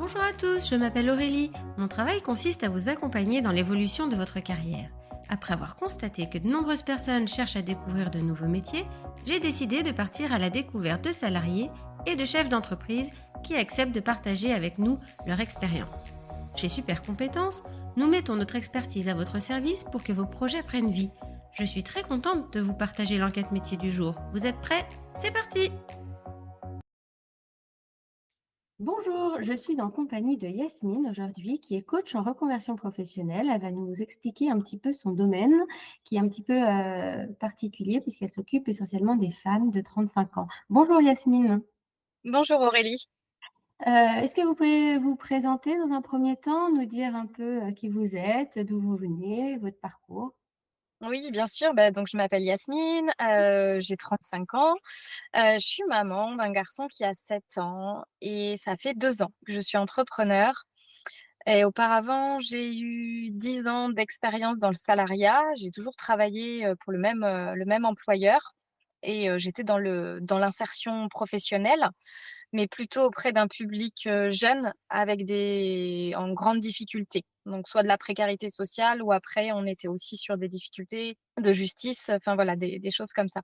Bonjour à tous, je m'appelle Aurélie. Mon travail consiste à vous accompagner dans l'évolution de votre carrière. Après avoir constaté que de nombreuses personnes cherchent à découvrir de nouveaux métiers, j'ai décidé de partir à la découverte de salariés et de chefs d'entreprise qui acceptent de partager avec nous leur expérience. Chez Super Compétences, nous mettons notre expertise à votre service pour que vos projets prennent vie. Je suis très contente de vous partager l'enquête métier du jour. Vous êtes prêts? C'est parti! Bonjour, je suis en compagnie de Yasmine aujourd'hui, qui est coach en reconversion professionnelle. Elle va nous expliquer un petit peu son domaine, qui est un petit peu particulier, puisqu'elle s'occupe essentiellement des femmes de 35 ans. Bonjour Yasmine. Bonjour Aurélie. Est-ce que vous pouvez vous présenter dans un premier temps, nous dire un peu qui vous êtes, d'où vous venez, votre parcours? Oui, bien sûr, donc je m'appelle Yasmine, j'ai 35 ans, je suis maman d'un garçon qui a 7 ans et ça fait 2 ans que je suis entrepreneur et auparavant, j'ai eu 10 ans d'expérience dans le salariat. J'ai toujours travaillé, pour le même employeur et j'étais dans l'insertion professionnelle, mais plutôt auprès d'un public, jeune avec des en grande difficulté. Donc soit de la précarité sociale ou après on était aussi sur des difficultés de justice, enfin voilà des choses comme ça.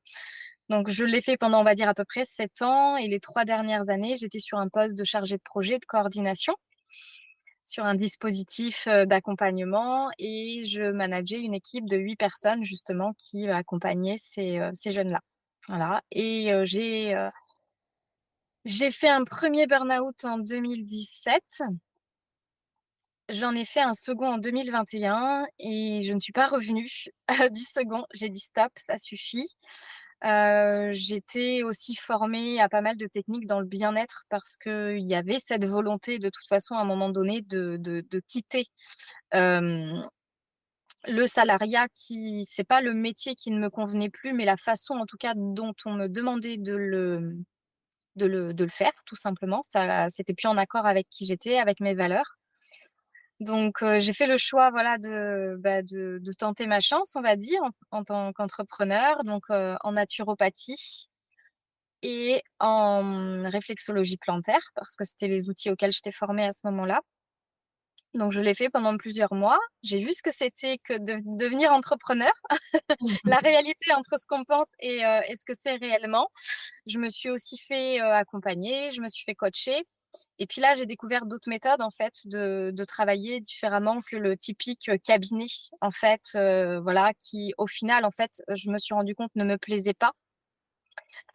Donc je l'ai fait pendant, on va dire, à peu près 7 ans et les 3 dernières années, j'étais sur un poste de chargée de projet, de coordination, sur un dispositif, d'accompagnement et je manageais une équipe de 8 personnes justement qui, accompagnaient ces jeunes-là. Voilà et j'ai fait un premier burn-out en 2017. J'en ai fait un second en 2021 et je ne suis pas revenue du second. J'ai dit: «Stop, ça suffit». J'étais aussi formée à pas mal de techniques dans le bien-être parce qu'il y avait cette volonté de toute façon à un moment donné de quitter, hem, le salariat qui c'est pas le métier qui ne me convenait plus, mais la façon en tout cas dont on me demandait de le faire tout simplement. Ça c'était plus en accord avec qui j'étais, avec mes valeurs. Donc j'ai fait le choix, voilà, de tenter ma chance, on va dire, en tant qu'entrepreneur, donc en naturopathie et en, réflexologie plantaire parce que c'était les outils auxquels j'étais formée à ce moment-là. Donc je l'ai fait pendant plusieurs mois. J'ai vu ce que c'était que de devenir entrepreneur, la réalité entre ce qu'on pense et ce que c'est réellement. Je me suis aussi fait, accompagner, je me suis fait coacher et puis là, j'ai découvert d'autres méthodes en fait de travailler différemment que le typique, cabinet en fait, voilà qui au final en fait, je me suis rendu compte ne me plaisait pas.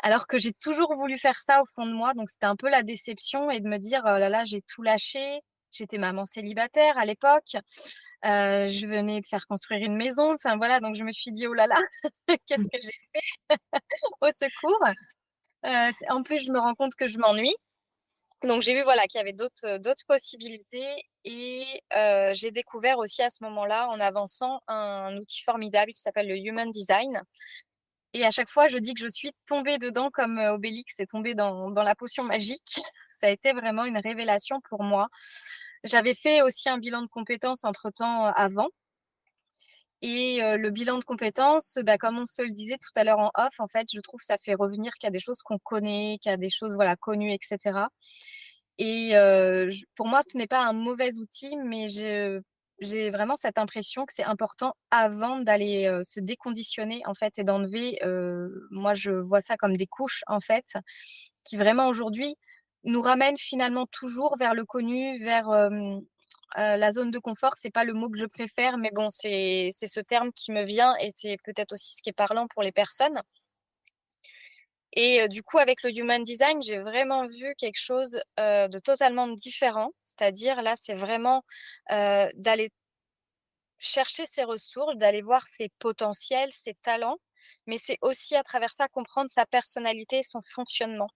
Alors que j'ai toujours voulu faire ça au fond de moi, donc c'était un peu la déception et de me dire: «Oh là là, j'ai tout lâché». J'étais maman célibataire à l'époque, je venais de faire construire une maison, enfin voilà, donc je me suis dit: «Oh là là, qu'est-ce que j'ai fait? Au secours». C'est en plus, je me rends compte que je m'ennuie. Donc j'ai vu, voilà, qu'il y avait d'autres possibilités et j'ai découvert aussi à ce moment-là, en avançant, un outil formidable qui s'appelle le Human Design et à chaque fois, je dis que je suis tombée dedans comme, Obélix est tombé dans la potion magique. Ça a été vraiment une révélation pour moi. J'avais fait aussi un bilan de compétences entre-temps, avant et le bilan de compétences, comme on se le disait tout à l'heure en off, en fait, je trouve que ça fait revenir qu'il y a des choses qu'on connaît, qu'il y a des choses, voilà, connues et cetera et j pour moi, ce n'est pas un mauvais outil, mais j'ai vraiment cette impression que c'est important avant d'aller, se déconditionner, en fait et d'enlever, moi, je vois ça comme des couches, en fait, qui vraiment aujourd'hui nous ramènent finalement toujours vers le connu, vers, la zone de confort. C'est pas le mot que je préfère, mais bon, c'est ce terme qui me vient et c'est peut-être aussi ce qui est parlant pour les personnes. Et du coup, avec le Human Design, j'ai vraiment vu quelque chose, de totalement différent. C'est-à-dire là, c'est vraiment, d'aller chercher ses ressources, d'aller voir ses potentiels, ses talents, mais c'est aussi à travers ça comprendre sa personnalité et son fonctionnement.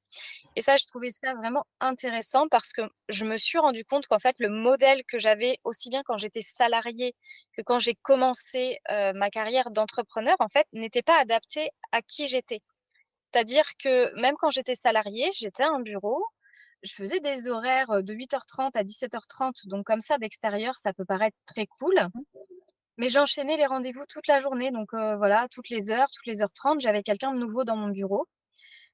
Et ça, je trouvais ça vraiment intéressant parce que je me suis rendu compte qu'en fait, le modèle que j'avais aussi bien quand j'étais salariée que quand j'ai commencé, ma carrière d'entrepreneur, en fait, n'était pas adapté à qui j'étais. C'est-à-dire que même quand j'étais salariée, j'étais à un bureau, je faisais des horaires, de 8h30 à 17h30, donc comme ça d'extérieur, ça peut paraître très cool, mais j'enchaînais les rendez-vous toute la journée, donc voilà, toutes les heures 30, j'avais quelqu'un de nouveau dans mon bureau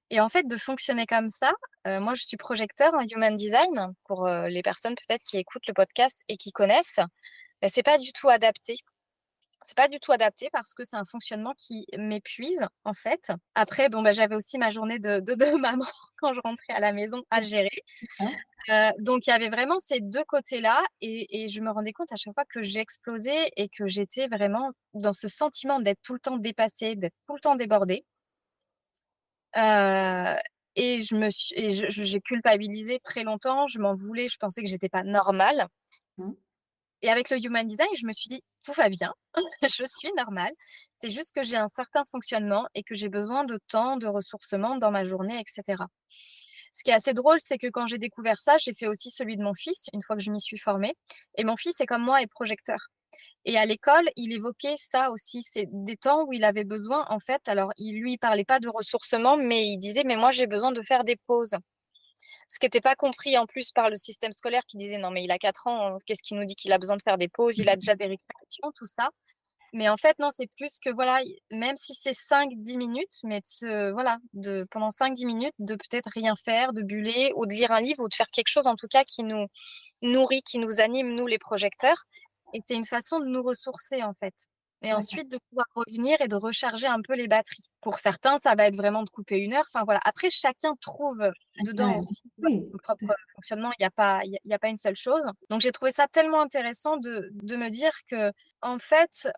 Et en fait, de fonctionner comme ça, moi, je suis projecteur en human design pour, les personnes peut-être qui écoutent le podcast et qui connaissent. Bah, c'est pas du tout adapté. C'est pas du tout adapté parce que c'est un fonctionnement qui m'épuise, en fait. Après, bon, bah, j'avais aussi ma journée de maman quand je rentrais à la maison à gérer. Hein? Donc il y avait vraiment ces 2 côtés-là et je me rendais compte à chaque fois que j'explosais et que j'étais vraiment dans ce sentiment d'être tout le temps dépassée, d'être tout le temps débordée. Heu et je me suis et je j'ai culpabilisé très longtemps, je m'en voulais, je pensais que j'étais pas normale Mmh. et avec le human design, je me suis dit: «Tout va bien, je suis normale. C'est juste que j'ai un certain fonctionnement et que j'ai besoin de temps, de ressourcement dans ma journée et cetera». Ce qui est assez drôle, c'est que quand j'ai découvert ça, j'ai fait aussi celui de mon fils, une fois que je m'y suis formée et mon fils est comme moi, est projecteur et à l'école, il évoquait ça aussi, c'est des temps où il avait besoin en fait, alors il parlait pas de ressourcement, mais il disait: «Mais moi j'ai besoin de faire des pauses». Ce qui était pas compris en plus par le système scolaire qui disait: «Non mais il a 4 ans, qu'est-ce qui nous dit qu'il a besoin de faire des pauses? Il a déjà des récréations», tout ça. Mais en fait, non, c'est plus que voilà, même si c'est 5-10 minutes, mais voilà, pendant 5-10 minutes, de peut-être rien faire, de buller ou de lire un livre ou de faire quelque chose en tout cas qui nous nourrit, qui nous anime, nous les projecteurs. Et c'est une façon de nous ressourcer en fait. Et D'accord. ensuite de pouvoir revenir et de recharger un peu les batteries. Pour certains, ça va être vraiment de couper 1 heure. Enfin voilà. Après, chacun trouve dedans Ouais. aussi Oui. son propre fonctionnement. Il y a pas une seule chose. Donc j'ai trouvé ça tellement intéressant de me dire que en fait,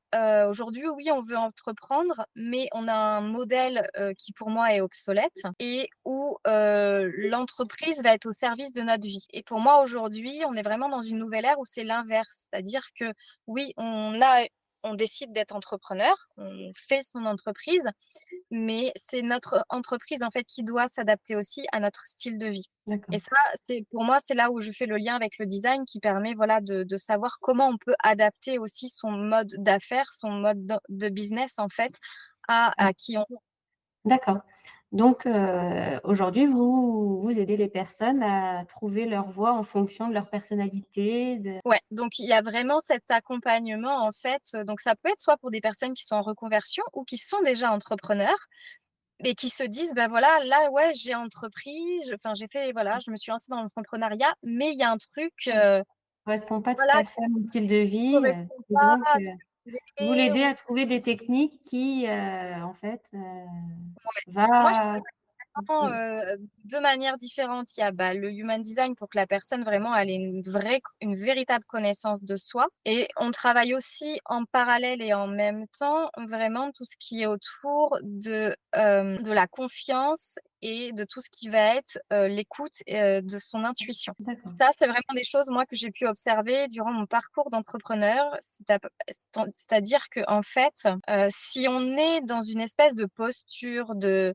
aujourd'hui, oui, on veut entreprendre, mais on a un modèle, qui pour moi est obsolète et où, l'entreprise va être au service de notre vie. Et pour moi, aujourd'hui, on est vraiment dans une nouvelle ère où c'est l'inverse. C'est-à-dire que oui, on décide d'être entrepreneur, on fait son entreprise, mais c'est notre entreprise, en fait, qui doit s'adapter aussi à notre style de vie. Et D'accord. ça, c'est pour moi, c'est là où je fais le lien avec le design qui permet, voilà, de savoir comment on peut adapter aussi son mode d'affaires, son mode de business, en fait, à qui on est. D'accord. Donc, aujourd'hui, vous aidez les personnes à trouver leur voie en fonction de leur personnalité, de Ouais, donc il y a vraiment cet accompagnement, en fait, donc ça peut être soit pour des personnes qui sont en reconversion ou qui sont déjà entrepreneurs et qui se disent: «Bah, voilà, là, ouais, j'ai entrepris, enfin, j'ai fait voilà, je me suis lancée dans l'entrepreneuriat, mais il y a un truc, correspond pas tout voilà, à qui fait à mon style de ne vie, correspond et pas donc, à ce que je vous voulais» l'aidez ou à trouver des techniques qui, en fait, ouais. Moi, je va vraiment, mmh, 2 manières différentes. Il y a, bah, le human design pour que la personne vraiment elle ait une véritable connaissance de soi et on travaille aussi en parallèle et en même temps vraiment tout ce qui est autour de la confiance et de tout ce qui va être, l'écoute, de son intuition. d'accord. Ça, c'est vraiment des choses, moi, que j'ai pu observer durant mon parcours d'entrepreneur. C'est-à-dire qu'en fait, si on est dans une espèce de posture de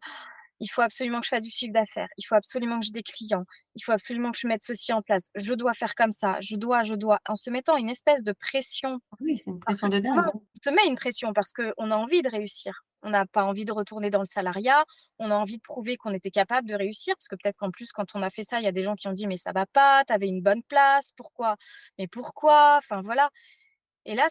il faut absolument que je fasse du chiffre d'affaires. Il faut absolument que j'ai des clients. Il faut absolument que je mette ceci en place. Je dois faire comme ça. Je dois. En se mettant une espèce de pression. Oui, c'est une Parce que pression de dingue, clairement, hein. on se met une pression parce qu'on a envie de réussir. On n'a pas envie de retourner dans le salariat. On a envie de prouver qu'on était capable de réussir. Parce que peut-être qu'en plus, quand on a fait ça, il y a des gens qui ont dit, mais ça va pas, tu avais une bonne place. Pourquoi? Mais pourquoi? Enfin, voilà. Et là,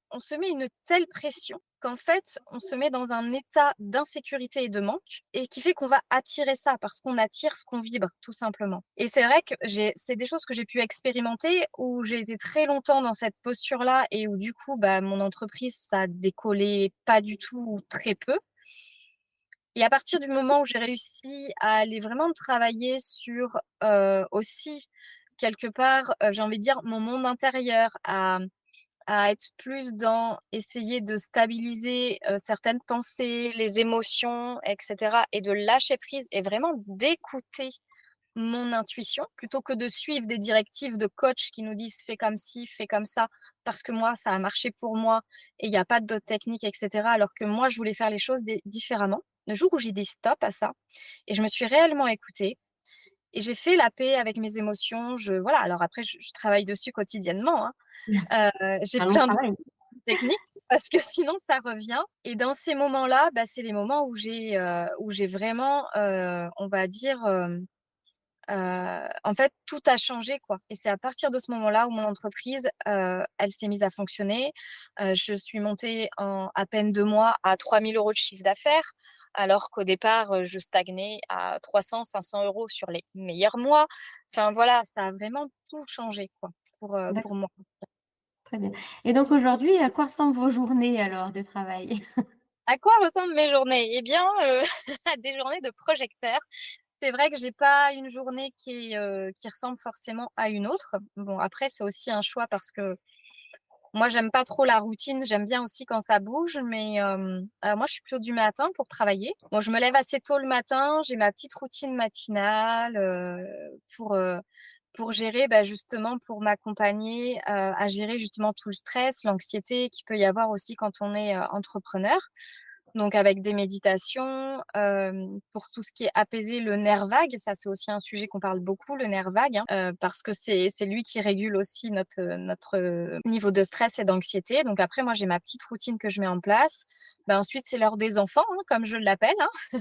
on se met une telle pression qu'en fait, on se met dans un état d'insécurité et de manque et qui fait qu'on va attirer ça parce qu'on attire ce qu'on vibre, tout simplement. Et c'est vrai que c'est des choses que j'ai pu expérimenter où j'ai été très longtemps dans cette posture-là et où du coup, bah, mon entreprise, ça décollait pas du tout ou très peu. Et à partir du moment où j'ai réussi à aller vraiment travailler sur aussi quelque part, j'ai envie de dire mon monde intérieur, à être plus dans essayer de stabiliser, certaines pensées, les émotions et cetera et de lâcher prise et vraiment d'écouter mon intuition plutôt que de suivre des directives de coach qui nous disent: «Fais comme ci, fais comme ça», parce que moi, ça a marché pour moi et il y a pas d'autres techniques et cetera, alors que moi, je voulais faire les choses différemment. Le jour où j'ai dit stop à ça et je me suis réellement écoutée et j'ai fait la paix avec mes émotions, voilà, alors après je travaille dessus quotidiennement, hein. J'ai Un long plein de travail. techniques parce que sinon ça revient et dans ces moments-là, bah, c'est les moments où j'ai vraiment, on va dire, en fait, tout a changé, quoi et c'est à partir de ce moment-là où mon entreprise, elle s'est mise à fonctionner. Je suis montée en à peine 2 mois à 3 000 € de chiffre d'affaires, alors qu'au départ, je stagnais à 300-500 € sur les meilleurs mois. Enfin voilà, ça a vraiment tout changé, quoi, pour D'accord, moi. très bien. Et donc aujourd'hui, à quoi ressemblent vos journées alors de travail? À quoi ressemblent mes journées? Eh bien, à des journées de projecteur. C'est vrai que j'ai pas une journée qui ressemble forcément à une autre. Bon, après, c'est aussi un choix parce que moi, j'aime pas trop la routine. J'aime bien aussi quand ça bouge, mais moi, je suis plutôt du matin pour travailler. Bon, je me lève assez tôt le matin. J'ai ma petite routine matinale, pour gérer, bah, justement, pour m'accompagner, à gérer justement tout le stress, l'anxiété qu'il peut y avoir aussi quand on est, entrepreneur. Donc avec des méditations, pour tout ce qui est apaiser le nerf vague, ça c'est aussi un sujet qu'on parle beaucoup, le nerf vague, hein, parce que c'est lui qui régule aussi notre niveau de stress et d'anxiété. Donc après moi j'ai ma petite routine que je mets en place. Ben ensuite c'est l'heure des enfants, hein, comme je l'appelle, hein.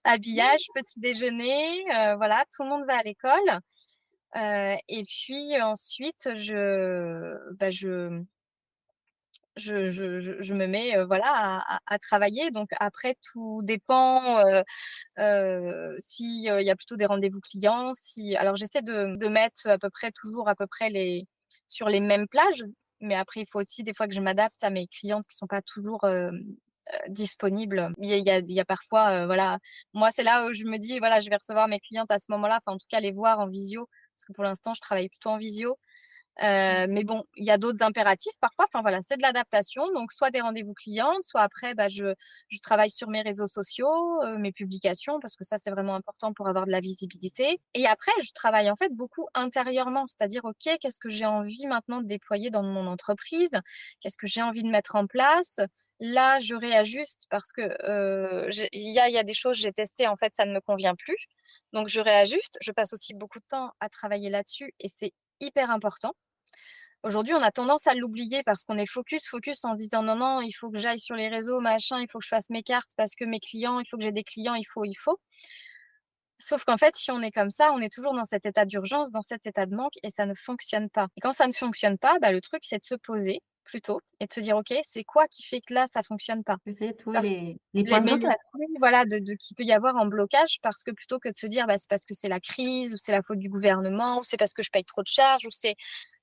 Habillage, petit déjeuner, voilà, tout le monde va à l'école. Et puis ensuite je me mets, voilà à travailler donc après tout dépend, si, il y a plutôt des rendez-vous clients, si alors j'essaie de mettre à peu près les sur les mêmes plages, mais après il faut aussi des fois que je m'adapte à mes clientes qui sont pas toujours, disponibles. Il y a parfois, voilà, moi c'est là où je me dis: «Voilà, je vais recevoir mes clientes à ce moment-là», enfin en tout cas les voir en visio, parce que pour l'instant je travaille plutôt en visio. Mais bon, il y a d'autres impératifs parfois, enfin voilà, c'est de l'adaptation, donc soit des rendez-vous clients, soit après, bah, je travaille sur mes réseaux sociaux, mes publications parce que ça, c'est vraiment important pour avoir de la visibilité et après je travaille en fait beaucoup intérieurement, c'est-à-dire: «OK, qu'est-ce que j'ai envie maintenant de déployer dans mon entreprise? Qu'est-ce que j'ai envie de mettre en place?» Là, je réajuste parce que, il y a des choses, j'ai testé, en fait, ça ne me convient plus, donc je réajuste. Je passe aussi beaucoup de temps à travailler là-dessus et c'est hyper important. Aujourd'hui, on a tendance à l'oublier parce qu'on est focus en se disant: «Non, non, il faut que j'aille sur les réseaux, machin, il faut que je fasse mes cartes parce que mes clients, il faut que j'ai des clients, il faut». Sauf qu'en fait, si on est comme ça, on est toujours dans cet état d'urgence, dans cet état de manque et ça ne fonctionne pas. Et quand ça ne fonctionne pas, bah, le truc, c'est de se poser plutôt et de se dire: «OK, c'est quoi qui fait que là, ça fonctionne pas?» Peut-être, oui, Parce les les points de mais blocage. oui, voilà, de qu'il peut y avoir en blocage parce que plutôt que de se dire: «Bah, c'est parce que c'est la crise ou c'est la faute du gouvernement ou c'est parce que je paye trop de charges ou c'est»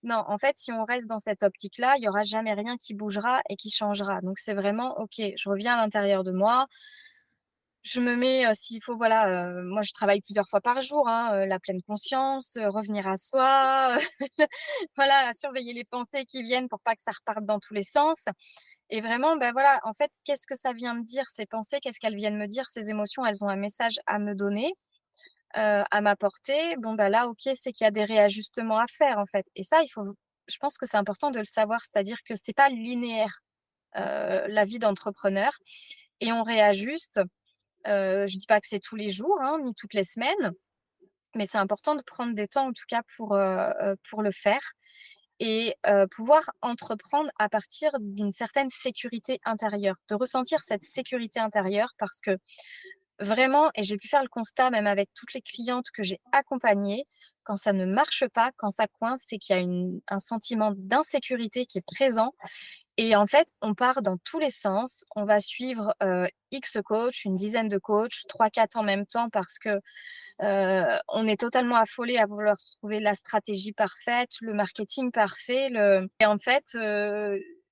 non, en fait, si on reste dans cette optique-là, il y aura jamais rien qui bougera et qui changera. Donc c'est vraiment: «OK, je reviens à l'intérieur de moi, je me mets, s'il faut voilà, moi je travaille plusieurs fois par jour, hein, la pleine conscience, revenir à soi, voilà, à surveiller les pensées qui viennent pour pas que ça reparte dans tous les sens et vraiment, ben, voilà, en fait, qu'est-ce que ça vient me dire ces pensées? Qu'est-ce qu'elles viennent me dire? Ces émotions, elles ont un message à me donner, à m'apporter. Bon, bah, là, OK, c'est qu'il y a des réajustements à faire, en fait et ça, il faut je pense que c'est important de le savoir, c'est-à-dire que c'est pas linéaire, la vie d'entrepreneur et on réajuste. Je dis pas que c'est tous les jours, hein, ni toutes les semaines, mais c'est important de prendre des temps, en tout cas, pour le faire et pouvoir entreprendre à partir d'une certaine sécurité intérieure, de ressentir cette sécurité intérieure parce que vraiment et j'ai pu faire le constat même avec toutes les clientes que j'ai accompagnées, quand ça ne marche pas, quand ça coince, c'est qu'il y a un sentiment d'insécurité qui est présent et en fait, on part dans tous les sens. On va suivre, X coachs, une dizaine de coachs, 3-4 en même temps parce que, on est totalement affolé à vouloir se trouver la stratégie parfaite, le marketing parfait, le et en fait,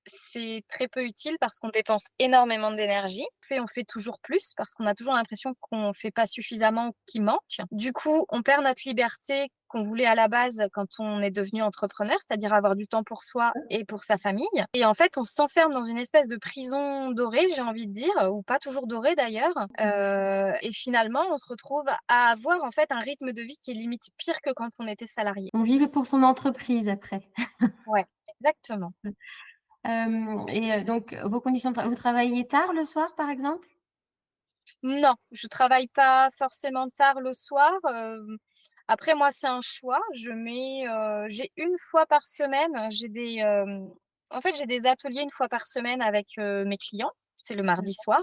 c'est très peu utile parce qu'on dépense énormément d'énergie. On fait toujours plus parce qu'on a toujours l'impression qu'on fait pas suffisamment ou qu'il manque. Du coup, on perd notre liberté qu'on voulait à la base quand on est devenu entrepreneur, c'est-à-dire avoir du temps pour soi et pour sa famille. Et en fait, on s'enferme dans une espèce de prison dorée, j'ai envie de dire, ou pas toujours dorée d'ailleurs. Et finalement, on se retrouve à avoir en fait un rythme de vie qui est limite pire que quand on était salarié. On vit pour son entreprise après. Ouais, exactement. Et donc vos conditions de vous travaillez tard le soir, par exemple? Non, je travaille pas forcément tard le soir. Après moi, c'est un choix. J'ai une fois par semaine, j'ai des ateliers une fois par semaine avec, mes clients. C'est le mardi soir.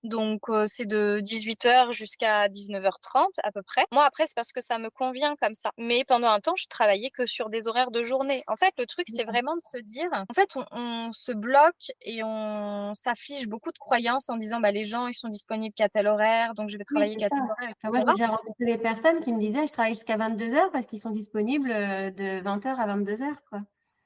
Donc, c'est de 18 h jusqu'à 19 h 30 à peu près. Moi, après, c'est parce que ça me convient comme ça. Mais pendant un temps, je travaillais que sur des horaires de journée. En fait, le truc, c'est D'accord. vraiment de se dire, en fait, on se bloque et on s'afflige beaucoup de croyances en disant, bah, les gens, ils sont disponibles qu'à tel horaire, donc je vais Oui, travailler c'est qu'à ça. tel horaire, Enfin, moi, j'ai etc. déjà rencontré des personnes qui me disaient: «Je travaille jusqu'à 22 heures parce qu'ils sont disponibles, de 20 heures à 22 heures, quoi.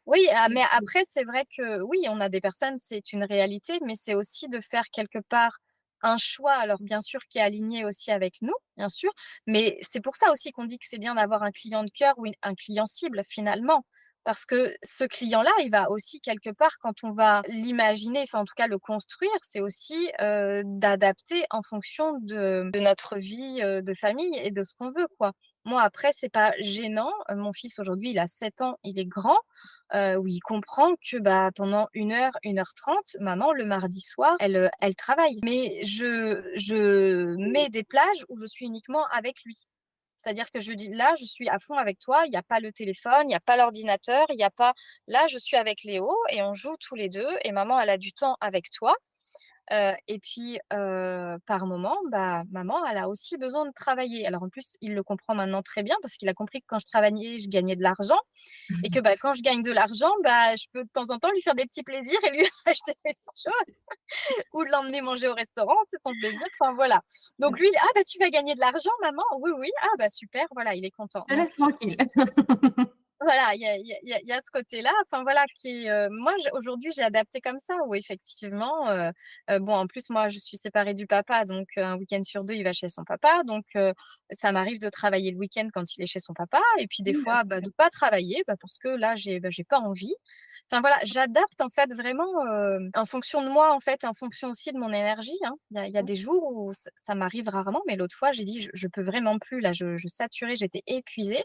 Oui, ah, Donc mais après, c'est vrai que oui, on a des personnes, c'est une réalité, mais c'est aussi de faire quelque part un choix, alors bien sûr, qui est aligné aussi avec nous, bien sûr, mais c'est pour ça aussi qu'on dit que c'est bien d'avoir un client de cœur ou un client cible finalement. Parce que ce client-là, il va aussi quelque part, quand on va l'imaginer, enfin en tout cas le construire, c'est aussi d'adapter en fonction de notre vie de famille et de ce qu'on veut, quoi. Moi, après, c'est pas gênant. Mon fils, aujourd'hui, il a 7 ans, il est grand où il comprend que, bah, pendant 1 heure, 1 h 30, maman, le mardi soir, elle travaille. Mais je mets des plages où je suis uniquement avec lui. C'est-à-dire que je dis: «Là, je suis à fond avec toi, il y a pas le téléphone, il y a pas l'ordinateur, il y a pas là, je suis avec Léo et on joue tous les 2 et maman, elle a du temps avec toi». Et puis, par moment, bah, maman, elle a aussi besoin de travailler. Alors en plus, il le comprend maintenant très bien parce qu'il a compris que quand je travaillais, je gagnais de l'argent et que, bah, quand je gagne de l'argent, bah, je peux de temps en temps lui faire des petits plaisirs et lui acheter des petites choses ou de l'emmener manger au restaurant, c'est son plaisir, enfin voilà. Donc lui: «Ah bah, tu vas gagner de l'argent maman?» «Oui, oui». «Ah bah, super», voilà, il est content. je te Donc laisse tranquille. voilà, il y a ce côté-là, enfin voilà, qui est, moi aujourd'hui j'ai adapté comme ça où effectivement, bon en plus moi je suis séparée du papa donc un week-end sur 2 il va chez son papa donc ça m'arrive de travailler le week-end quand il est chez son papa et puis des Oui, bien fois, bah, sûr. de pas travailler, bah, parce que là j'ai pas envie. Enfin voilà, j'adapte en fait vraiment, en fonction de moi en fait, en fonction aussi de mon énergie, hein. Il y a des jours où ça m'arrive rarement mais l'autre fois j'ai dit: «Je peux vraiment plus là, je saturais, j'étais épuisée».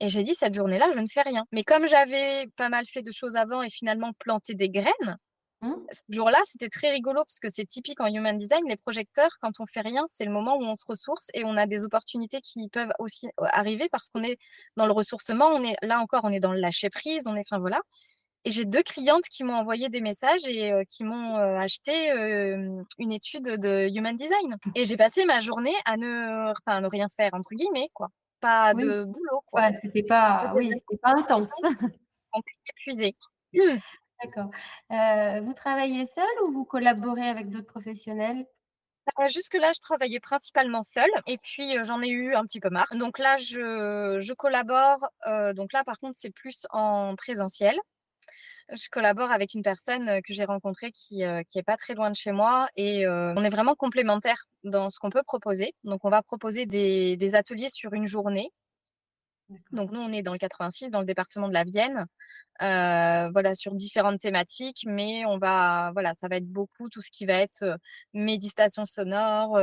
Et j'ai dit: «Cette journée-là, je ne fais rien». Mais comme j'avais pas mal fait de choses avant et finalement planté des graines, Mmh. ce jour-là, c'était très rigolo parce que c'est typique en human design, les projecteurs, quand on fait rien, c'est le moment où on se ressource et on a des opportunités qui peuvent aussi arriver parce qu'on est dans le ressourcement, on est là encore, on est dans le lâcher prise, on est enfin voilà. Et j'ai 2 clientes qui m'ont envoyé des messages et qui m'ont, acheté, une étude de human design. Et j'ai passé ma journée à ne rien faire entre guillemets quoi. Pas Oui, de boulot quoi. ouais, c'était pas J'étais oui, c'était pas intense. complètement épuisée. D'accord. Vous travaillez seul ou vous collaborez avec d'autres professionnels? Jusque-là, je travaillais principalement seule et puis, j'en ai eu un petit peu marre. Donc là, je collabore, donc là, par contre, c'est plus en présentiel. Je collabore avec une personne, que j'ai rencontrée qui est pas très loin de chez moi et on est vraiment complémentaires dans ce qu'on peut proposer. Donc on va proposer des ateliers sur une journée. D'accord. Donc nous, on est dans le 86, dans le département de la Vienne. Voilà, sur différentes thématiques, mais on va voilà, ça va être beaucoup tout ce qui va être, méditation sonore,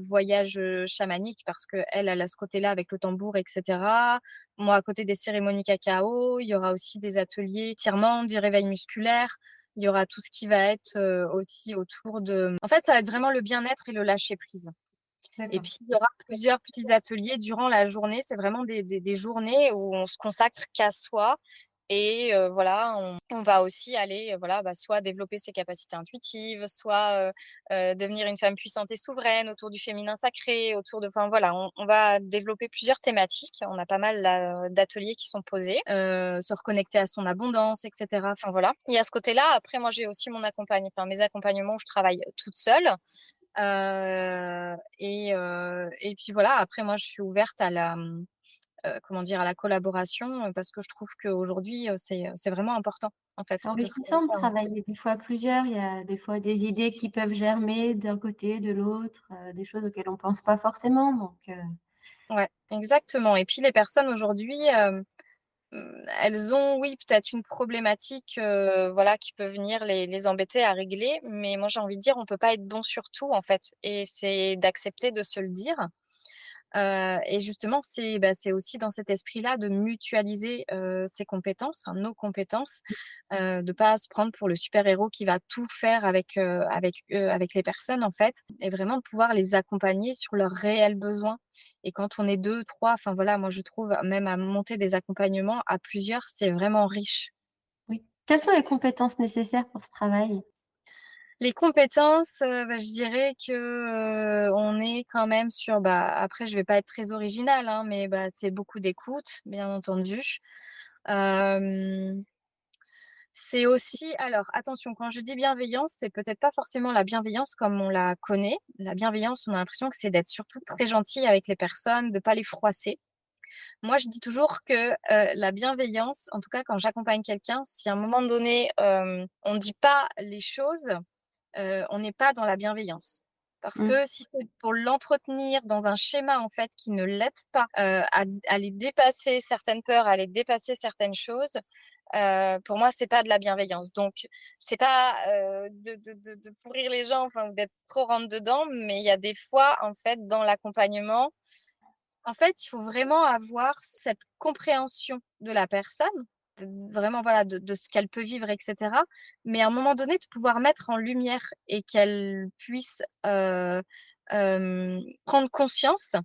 voyage, chamanique parce qu'elle, elle a ce côté-là avec le tambour et cetera. Moi, à côté des cérémonies cacao, il y aura aussi des ateliers étirements, du réveil musculaire. Il y aura tout ce qui va être, aussi autour de en fait, ça va être vraiment le bien-être et le lâcher prise. Et D'accord. puis, il y aura plusieurs petits ateliers durant la journée. C'est vraiment des journées où on se consacre qu'à soi et voilà, on va aussi aller, voilà, bah, soit développer ses capacités intuitives, soit, devenir une femme puissante et souveraine autour du féminin sacré, autour de enfin voilà, on va développer plusieurs thématiques. On a pas mal là, d'ateliers qui sont posés, se reconnecter à son abondance et cetera. Enfin voilà. Il y a ce côté-là. Après moi, j'ai aussi mes accompagnements où je travaille toute seule. Et puis voilà, après moi je suis ouverte à la, comment dire? À la collaboration, parce que je trouve qu'aujourd'hui, c'est vraiment important en fait C'est de travailler enrichissant de en travailler des fois à plusieurs. Il y a des fois des idées qui peuvent germer d'un côté, de l'autre, des choses auxquelles on pense pas forcément donc ouais, exactement et puis les personnes aujourd'hui, elles ont oui peut-être une problématique, voilà qui peut venir les embêter à régler, mais moi j'ai envie de dire on peut pas être bon sur tout en fait et c'est d'accepter de se le dire. Et justement, c'est aussi dans cet esprit-là de mutualiser, ses compétences, enfin nos compétences, de pas se prendre pour le super-héros qui va tout faire avec les personnes, en fait et vraiment de pouvoir les accompagner sur leurs réels besoins et quand on est 2, 3, enfin voilà, moi je trouve même à monter des accompagnements à plusieurs, c'est vraiment riche. oui. Quelles sont les compétences nécessaires pour ce travail? Les compétences, je dirais que, on est quand même sur, après je vais pas être très originale, hein, mais c'est beaucoup d'écoute, bien entendu. Hem, c'est aussi alors attention, quand je dis bienveillance, c'est peut-être pas forcément la bienveillance comme on la connaît. La bienveillance, on a l'impression que c'est d'être surtout très gentil avec les personnes, de pas les froisser. Moi, je dis toujours que, la bienveillance, en tout cas quand j'accompagne quelqu'un, si à un moment donné, on dit pas les choses, on n'est pas dans la bienveillance. Parce Mmh. que si c'est pour l'entretenir dans un schéma, en fait, qui ne l'aide pas, à aller dépasser certaines peurs, à aller dépasser certaines choses, pour moi, c'est pas de la bienveillance. Donc c'est pas, de pourrir les gens, enfin, ou d'être trop rentre dedans, mais il y a des fois, en fait, dans l'accompagnement, en fait, il faut vraiment avoir cette compréhension de la personne, vraiment, voilà, de ce qu'elle peut vivre et cetera. Mais à un moment donné, de pouvoir mettre en lumière et qu'elle puisse, prendre conscience,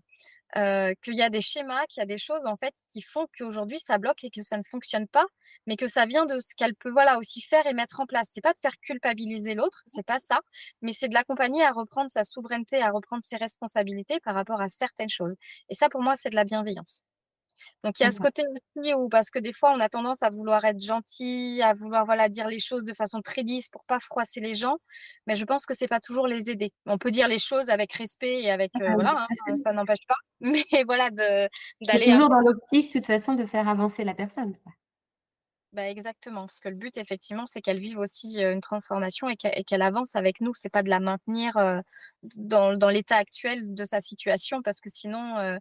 qu'il y a des schémas, qu'il y a des choses, en fait, qui font qu'aujourd'hui ça bloque et que ça ne fonctionne pas, mais que ça vient de ce qu'elle peut, voilà, aussi faire et mettre en place. C'est pas de faire culpabiliser l'autre, c'est pas ça, mais c'est de l'accompagner à reprendre sa souveraineté, à reprendre ses responsabilités par rapport à certaines choses. Et ça, pour moi, c'est de la bienveillance. Donc il y a ce D'accord. côté aussi où parce que des fois on a tendance à vouloir être gentil, à vouloir, voilà, dire les choses de façon très lisse pour pas froisser les gens, mais je pense que c'est pas toujours les aider. On peut dire les choses avec respect et avec, Ah oui, voilà, tout à hein, fait. ça n'empêche pas, mais voilà de Mais d'aller un toujours petit dans peu. l'optique, de toute façon, de faire avancer la personne, quoi. Exactement, parce que le but effectivement, c'est qu'elle vive aussi, une transformation et qu'elle avance avec nous. C'est pas de la maintenir, dans l'état actuel de sa situation parce que sinon,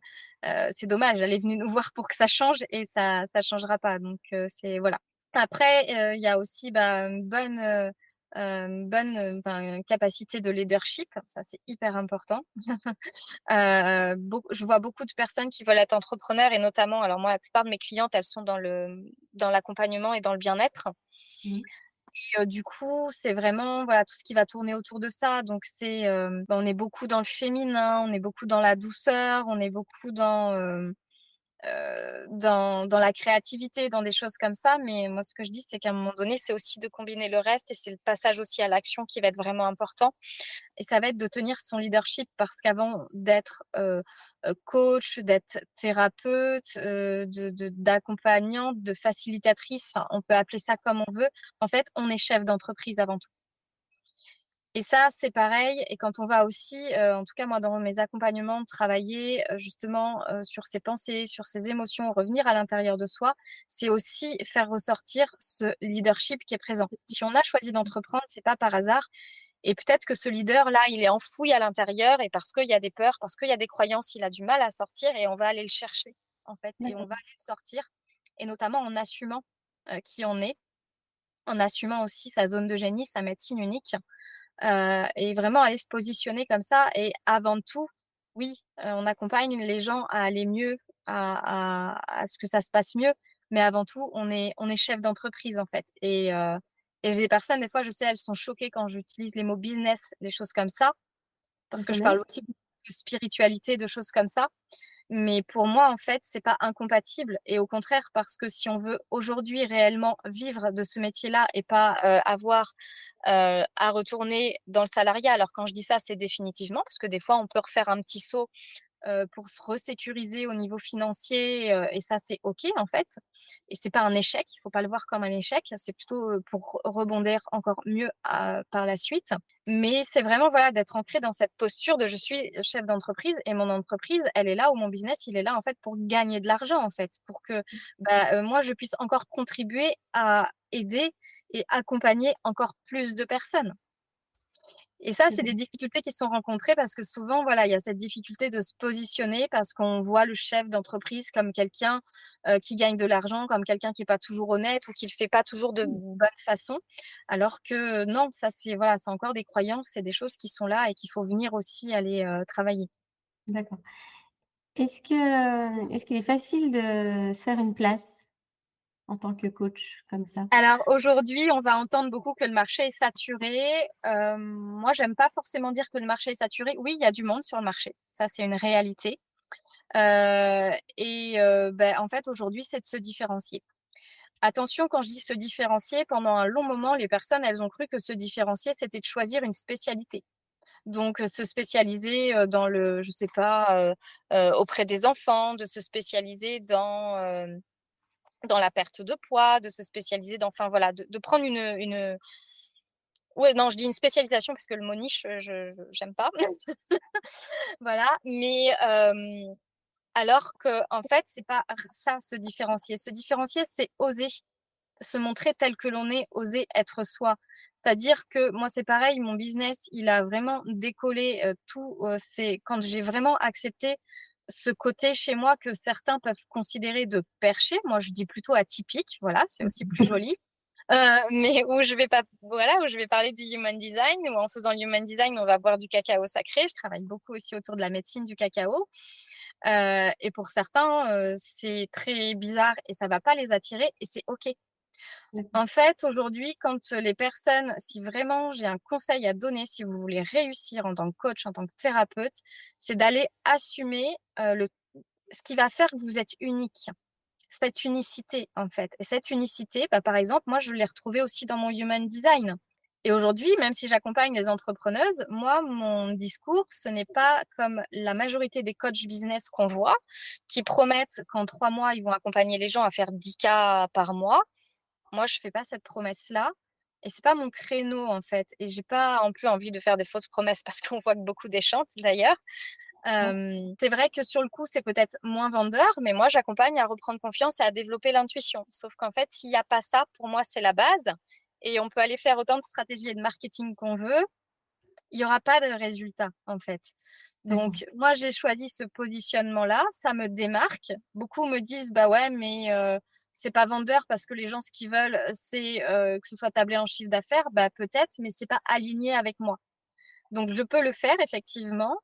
c'est dommage. Elle est venue nous voir pour que ça change et ça changera pas donc c'est voilà. Après, il y a aussi, enfin, capacité de leadership, ça c'est hyper important. Je vois beaucoup de personnes qui veulent être entrepreneurs et notamment alors moi, la plupart de mes clientes, elles sont dans l'accompagnement et dans le bien-être Mmh. et du coup, c'est vraiment, voilà, tout ce qui va tourner autour de ça. Donc c'est, on est beaucoup dans le féminin, on est beaucoup dans la douceur, on est beaucoup dans la créativité, dans des choses comme ça. Mais moi, ce que je dis, c'est qu'à un moment donné, c'est aussi de combiner le reste et c'est le passage aussi à l'action qui va être vraiment important. Et ça va être de tenir son leadership parce qu'avant d'être, coach, d'être thérapeute, d'accompagnante, de facilitatrice, enfin, on peut appeler ça comme on veut. En fait, on est chef d'entreprise avant tout. Et ça, c'est pareil et quand on va aussi, en tout cas moi dans mes accompagnements, travailler, justement, sur ses pensées, sur ses émotions, revenir à l'intérieur de soi, c'est aussi faire ressortir ce leadership qui est présent. Si on a choisi d'entreprendre, c'est pas par hasard et peut-être que ce leader-là, il est enfoui à l'intérieur et parce qu'il y a des peurs, parce qu'il y a des croyances, il a du mal à sortir et on va aller le chercher, en fait et on D'accord. va aller le sortir et notamment en assumant, qui on est, en assumant aussi sa zone de génie, sa médecine unique. Et vraiment aller se positionner comme ça et avant tout, oui, on accompagne les gens à aller mieux, à ce que ça se passe mieux, mais avant tout, on est chef d'entreprise, en fait et j'ai des personnes, des fois, je sais, elles sont choquées quand j'utilise les mots business, les choses comme ça, parce que je parle Personnel? aussi de spiritualité, de choses comme ça. Mais pour moi, en fait, c'est pas incompatible et au contraire, parce que si on veut aujourd'hui réellement vivre de ce métier-là et pas, avoir, à retourner dans le salariat. Alors quand je dis ça, c'est définitivement, parce que des fois, on peut refaire un petit saut pour se resécuriser au niveau financier, et ça, c'est OK, en fait et c'est pas un échec, il faut pas le voir comme un échec, c'est plutôt, pour rebondir encore mieux, par la suite. Mais c'est vraiment, voilà, d'être ancré dans cette posture de: «Je suis chef d'entreprise et mon entreprise, elle est là ou mon business, il est là, en fait, pour gagner de l'argent, en fait, pour que, moi, je puisse encore contribuer à aider et accompagner encore plus de personnes». Et ça, c'est des Mmh. difficultés qui sont rencontrées parce que souvent, voilà, il y a cette difficulté de se positionner parce qu'on voit le chef d'entreprise comme quelqu'un, qui gagne de l'argent, comme quelqu'un qui est pas toujours honnête ou qui le fait pas toujours de bonne façon. Alors que non, ça c'est voilà, c'est encore des croyances, c'est des choses qui sont là et qu'il faut venir aussi aller, travailler. D'accord. Est-ce qu'il est facile de se faire une place en tant que coach comme ça? Alors aujourd'hui, on va entendre beaucoup que le marché est saturé. Moi, j'aime pas forcément dire que le marché est saturé. Oui, il y a du monde sur le marché, ça c'est une réalité. En fait, aujourd'hui, c'est de se différencier. Attention, quand je dis se différencier, pendant un long moment, les personnes, elles ont cru que se différencier, c'était de choisir une spécialité. Donc, se spécialiser dans je sais pas, auprès des enfants, de se spécialiser dans la perte de poids, de se spécialiser enfin voilà, de prendre ouais, non, je dis une spécialisation parce que le mot niche, j'aime pas. Voilà, mais alors que en fait, c'est pas ça, se différencier. Se différencier, c'est oser se montrer tel que l'on est, oser être soi. C'est-à-dire que moi, c'est pareil, mon business, il a vraiment décollé c'est quand j'ai vraiment accepté ce côté chez moi que certains peuvent considérer de perché. Moi, je dis plutôt atypique. Voilà, c'est aussi plus joli. Mais où je vais pas, voilà, où je vais parler du human design, où en faisant le human design, on va boire du cacao sacré. Je travaille beaucoup aussi autour de la médecine du cacao. Et pour certains, c'est très bizarre et ça va pas les attirer et c'est OK. En fait, aujourd'hui, quand les personnes, si vraiment j'ai un conseil à donner, si vous voulez réussir en tant que coach, en tant que thérapeute, c'est d'aller assumer ce qui va faire que vous êtes unique. Cette unicité, en fait. Et cette unicité, bah, par exemple, moi, je l'ai retrouvée aussi dans mon human design. Et aujourd'hui, même si j'accompagne les entrepreneuses, moi, mon discours, ce n'est pas comme la majorité des coachs business qu'on voit, qui promettent qu'en 3 mois, ils vont accompagner les gens à faire 10K par mois. Moi, je fais pas cette promesse-là et c'est pas mon créneau, en fait, et j'ai pas en plus envie de faire des fausses promesses parce qu'on voit que beaucoup déchantent d'ailleurs. Ouais. C'est vrai que sur le coup, c'est peut-être moins vendeur, mais moi, j'accompagne à reprendre confiance et à développer l'intuition. Sauf qu'en fait, s'il y a pas ça, pour moi, c'est la base et on peut aller faire autant de stratégies et de marketing qu'on veut, il y aura pas de résultat, en fait. D'accord. Donc moi, j'ai choisi ce positionnement-là, ça me démarque. Beaucoup me disent: «Bah ouais, mais c'est pas vendeur parce que les gens, ce qu'ils veulent, c'est, que ce soit tablé en chiffre d'affaires». Bah peut-être, mais c'est pas aligné avec moi. Donc je peux le faire effectivement,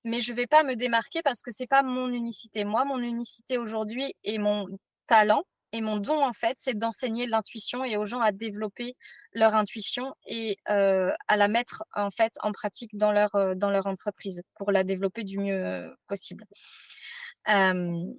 mais je vais pas me démarquer parce que c'est pas mon unicité. Moi, mon unicité aujourd'hui et mon talent et mon don, en fait, c'est d'enseigner l'intuition et aux gens à développer leur intuition et à la mettre, en fait, en pratique dans leur entreprise pour la développer du mieux possible. Hem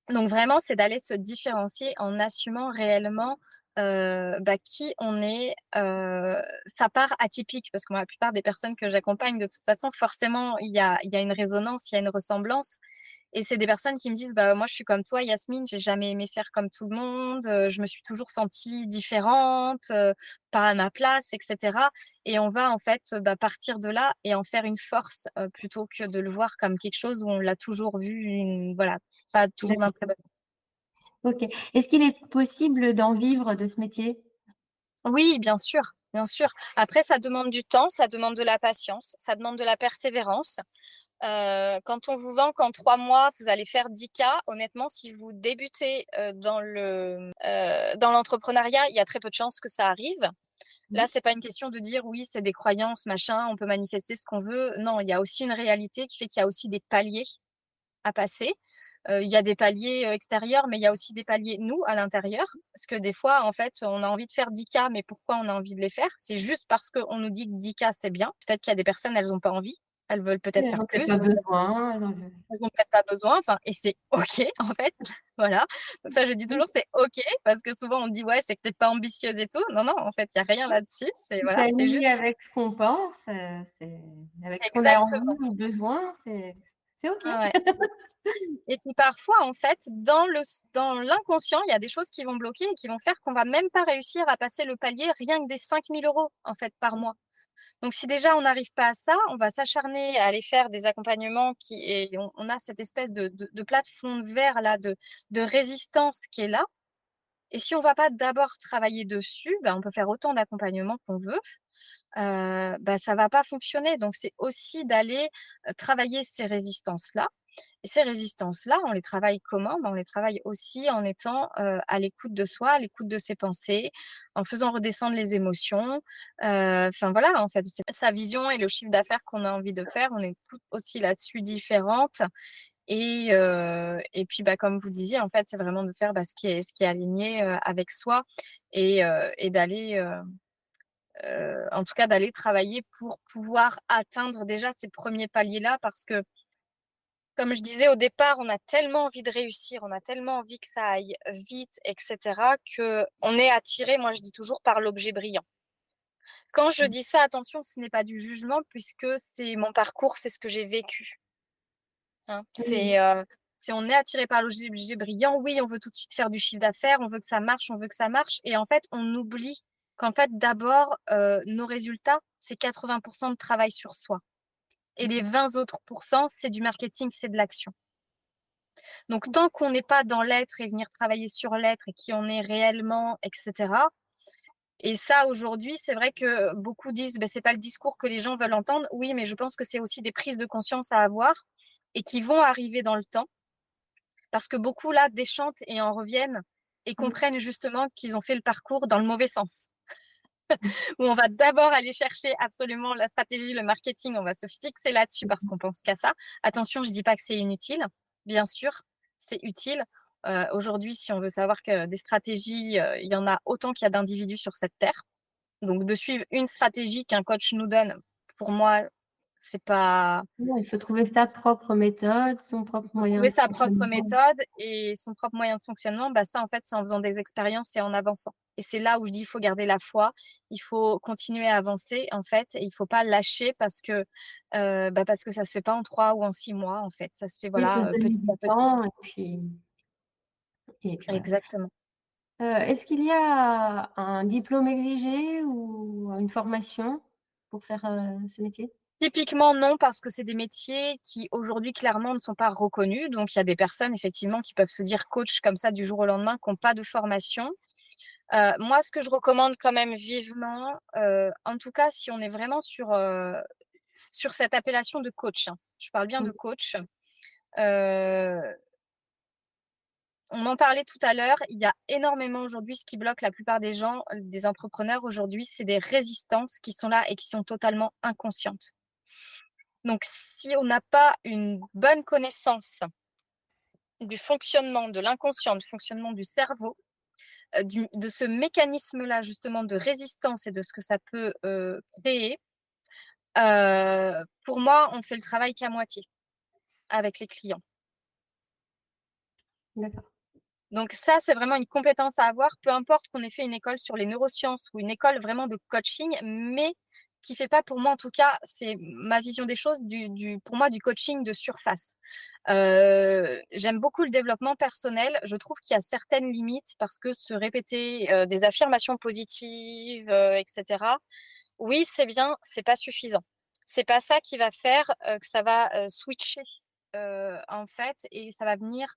donc vraiment, c'est d'aller se différencier en assumant réellement, bah, qui on est, sa part atypique. Parce que moi, la plupart des personnes que j'accompagne, de toute façon, forcément, il y a une résonance, il y a une ressemblance et c'est des personnes qui me disent: «Bah, moi, je suis comme toi, Yasmine, j'ai jamais aimé faire comme tout le monde, je me suis toujours sentie différente, pas à ma place et cetera» et on va, en fait, bah, partir de là et en faire une force, plutôt que de le voir comme quelque chose où on l'a toujours vu, voilà, pas toujours d'un D'accord. très bon. OK. Est-ce qu'il est possible d'en vivre de ce métier? Oui, bien sûr, bien sûr. Après, ça demande du temps, ça demande de la patience, ça demande de la persévérance. Quand on vous vend qu'en 3 mois, vous allez faire 10K, honnêtement, si vous débutez, dans l'entrepreneuriat, il y a très peu de chances que ça arrive. Là, Mmh. c'est pas une question de dire: «Oui, c'est des croyances, machin, on peut manifester ce qu'on veut». Non, il y a aussi une réalité qui fait qu'il y a aussi des paliers à passer. Il y a des paliers, extérieurs, mais il y a aussi des paliers, nous, à l'intérieur. Parce que des fois, en fait, on a envie de faire 10K, mais pourquoi on a envie de les faire? C'est juste parce qu'on nous dit que 10K, c'est bien. Peut-être qu'il y a des personnes, elles ont pas envie. Elles veulent peut-être Elles faire ont peut-être plus, pas besoin, elles ont elles ont peut-être pas besoin, enfin et c'est OK, en fait, voilà. Donc ça, je dis oui, toujours, c'est OK, parce que souvent on dit: «Ouais, c'est que tu es pas ambitieuse et tout». Non, non, en fait, il y a rien là-dessus. C'est tout voilà, c'est aligné juste avec ce qu'on pense, c'est avec ce qu'on a envie exactement. ou besoin, c'est OK. Ouais, ouais. Et puis parfois, en fait, dans l'inconscient, il y a des choses qui vont bloquer et qui vont faire qu'on va même pas réussir à passer le palier rien que des 5 000 € en fait par mois. Donc si déjà on n'arrive pas à ça, on va s'acharner à aller faire des accompagnements et on a cette espèce de plafond de verre là, de résistance qui est là. Et si on va pas d'abord travailler dessus, ben, on peut faire autant d'accompagnements qu'on veut, bah, ça va pas fonctionner. Donc c'est aussi d'aller, travailler ces résistances-là. Et ces résistances-là, on les travaille comment? Ben, on les travaille aussi en étant, à l'écoute de soi, à l'écoute de ses pensées, en faisant redescendre les émotions. Enfin voilà, en fait, c'est sa vision et le chiffre d'affaires qu'on a envie de faire, on est toutes aussi là-dessus différentes et puis, bah, comme vous disiez, en fait, c'est vraiment de faire, bah, ce qui est aligné, avec soi et d'aller, en tout cas, d'aller travailler pour pouvoir atteindre déjà ces premiers paliers-là parce que, Comme je disais au départ, on a tellement envie de réussir, on a tellement envie que ça aille vite, etc., que on est attiré, moi je dis toujours, par l'objet brillant. Quand je dis ça, attention, ce n'est pas du jugement puisque c'est mon parcours, c'est ce que j'ai vécu. Hein. Oui, On est attiré par l'objet brillant. Oui, on veut tout de suite faire du chiffre d'affaires, on veut que ça marche, on veut que ça marche. Et en fait, on oublie qu'en fait, d'abord, nos résultats, c'est 80% de travail sur soi. Et les 20 autres pourcents, c'est du marketing, c'est de l'action. Donc, tant qu'on n'est pas dans l'être et venir travailler sur l'être et qui on est réellement, etc. Et ça, aujourd'hui, c'est vrai que beaucoup disent, ben, c'est pas le discours que les gens veulent entendre. Oui, mais je pense que c'est aussi des prises de conscience à avoir et qui vont arriver dans le temps. Parce que beaucoup, là, déchantent et en reviennent et oui, comprennent justement qu'ils ont fait le parcours dans le mauvais sens. Où on va d'abord aller chercher absolument la stratégie, le marketing, on va se fixer là-dessus parce qu'on pense qu'à ça. Attention, je dis pas que c'est inutile. Bien sûr, c'est utile. Aujourd'hui, si on veut savoir que des stratégies, il y en a autant qu'il y a d'individus sur cette terre. Donc, de suivre une stratégie qu'un coach nous donne, pour moi, c'est pas, non, il faut trouver sa propre méthode, son propre faut moyen trouver de sa propre fonctionnement. méthode et son propre moyen de fonctionnement. Bah ça, en fait, c'est en faisant des expériences et en avançant. Et c'est là où je dis, il faut garder la foi, il faut continuer à avancer, en fait, et il faut pas lâcher parce que ça se fait pas en 3 ou en 6 mois, en fait. Ça se fait, Oui, il faut voilà, se donner petit du à petit. temps et puis voilà. Exactement. Est-ce qu'il y a un diplôme exigé ou une formation pour faire, ce métier? Typiquement, non, parce que c'est des métiers qui, aujourd'hui, clairement, ne sont pas reconnus. Donc, il y a des personnes, effectivement, qui peuvent se dire coach comme ça du jour au lendemain, qui n'ont pas de formation. Moi, ce que je recommande quand même vivement, en tout cas, si on est vraiment sur cette appellation de coach, hein, je parle bien de Oui, coach, euh, on en parlait tout à l'heure, il y a énormément aujourd'hui, ce qui bloque la plupart des gens, des entrepreneurs aujourd'hui, c'est des résistances qui sont là et qui sont totalement inconscientes. Donc, si on n'a pas une bonne connaissance du fonctionnement de l'inconscient, du fonctionnement du cerveau, de ce mécanisme-là justement de résistance et de ce que ça peut créer, pour moi, on fait le travail qu'à moitié avec les clients. d'accord. Donc ça, c'est vraiment une compétence à avoir, peu importe qu'on ait fait une école sur les neurosciences ou une école vraiment de coaching, mais qui fait pas pour moi, en tout cas, c'est ma vision des choses, pour moi, du coaching de surface. J'aime beaucoup le développement personnel. Je trouve qu'il y a certaines limites parce que se répéter des affirmations positives, etc. Oui, c'est bien, c'est pas suffisant. C'est pas ça qui va faire que ça va switcher en fait et ça va venir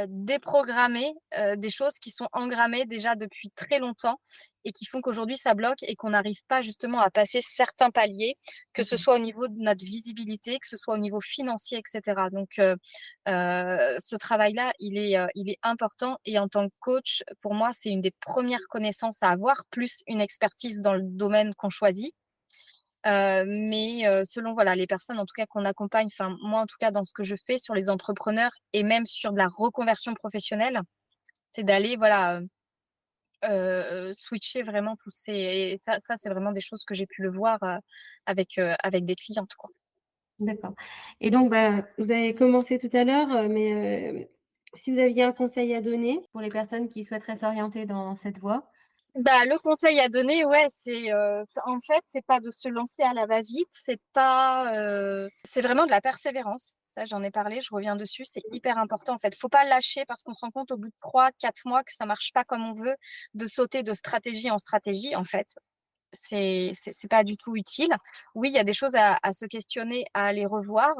déprogrammer des choses qui sont engrammées déjà depuis très longtemps et qui font qu'aujourd'hui ça bloque et qu'on n'arrive pas justement à passer certains paliers, que ce Mmh. soit au niveau de notre visibilité, que ce soit au niveau financier, etc. Donc ce travail-là, il est important et en tant que coach, pour moi, c'est une des premières connaissances à avoir, plus une expertise dans le domaine qu'on choisit. Mais selon voilà les personnes en tout cas qu'on accompagne, enfin moi en tout cas dans ce que je fais sur les entrepreneurs et même sur de la reconversion professionnelle, c'est d'aller voilà switcher vraiment tous ces et ça c'est vraiment des choses que j'ai pu le voir avec des clientes quoi. D'accord et donc bah, vous avez commencé tout à l'heure, mais si vous aviez un conseil à donner pour les personnes qui souhaiteraient s'orienter dans cette voie? Bah, le conseil à donner, ouais, en fait, c'est pas de se lancer à la va-vite, c'est vraiment de la persévérance. Ça, j'en ai parlé, je reviens dessus, c'est hyper important en fait. Faut pas lâcher parce qu'on se rend compte au bout de 3, 4 mois que ça marche pas comme on veut, de sauter de stratégie en stratégie en fait. C'est pas du tout utile. Oui, il y a des choses à se questionner, à aller revoir.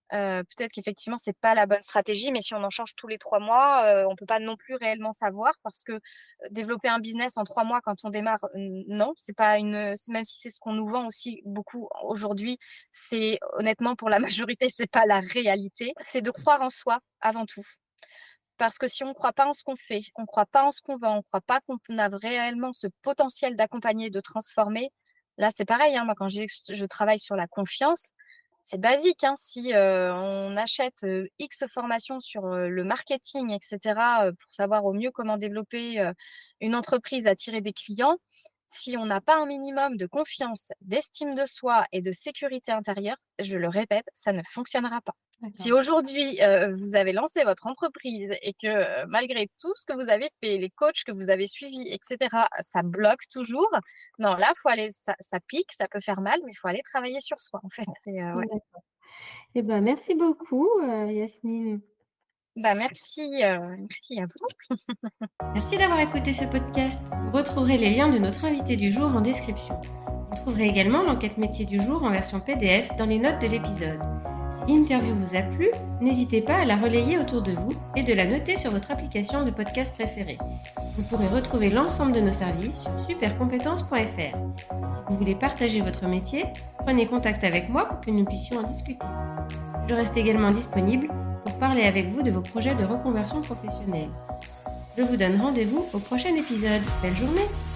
Peut-être qu'effectivement, c'est pas la bonne stratégie, mais si on en change tous les 3 mois, on peut pas non plus réellement savoir parce que développer un business en 3 mois quand on démarre, non, c'est pas même si c'est ce qu'on nous vend aussi beaucoup aujourd'hui, c'est honnêtement pour la majorité, c'est pas la réalité. C'est de croire en soi avant tout. Parce que si on ne croit pas en ce qu'on fait, on ne croit pas en ce qu'on vend, on ne croit pas qu'on a réellement ce potentiel d'accompagner, de transformer, là c'est pareil, hein, moi quand je travaille sur la confiance, c'est basique, hein, si on achète X formations sur le marketing, etc., pour savoir au mieux comment développer une entreprise, attirer des clients, si on n'a pas un minimum de confiance, d'estime de soi et de sécurité intérieure, je le répète, ça ne fonctionnera pas. Si D'accord. aujourd'hui, vous avez lancé votre entreprise et que, malgré tout ce que vous avez fait, les coachs que vous avez suivis et cetera, ça bloque toujours, non, là, faut aller ça pique, ça peut faire mal, mais il faut aller travailler sur soi, en fait et ouais. D'accord. Eh ben, merci beaucoup, Yasmine. Bah, merci à vous. Merci d'avoir écouté ce podcast. Vous retrouverez les liens de notre invité du jour en description. Vous trouverez également l'enquête métier du jour en version PDF dans les notes de l'épisode. Si l'interview vous a plu, n'hésitez pas à la relayer autour de vous et de la noter sur votre application de podcast préférée. Vous pourrez retrouver l'ensemble de nos services sur supercompétences.fr. Si vous voulez partager votre métier, prenez contact avec moi pour que nous puissions en discuter. Je reste également disponible pour parler avec vous de vos projets de reconversion professionnelle. Je vous donne rendez-vous au prochain épisode. Belle journée!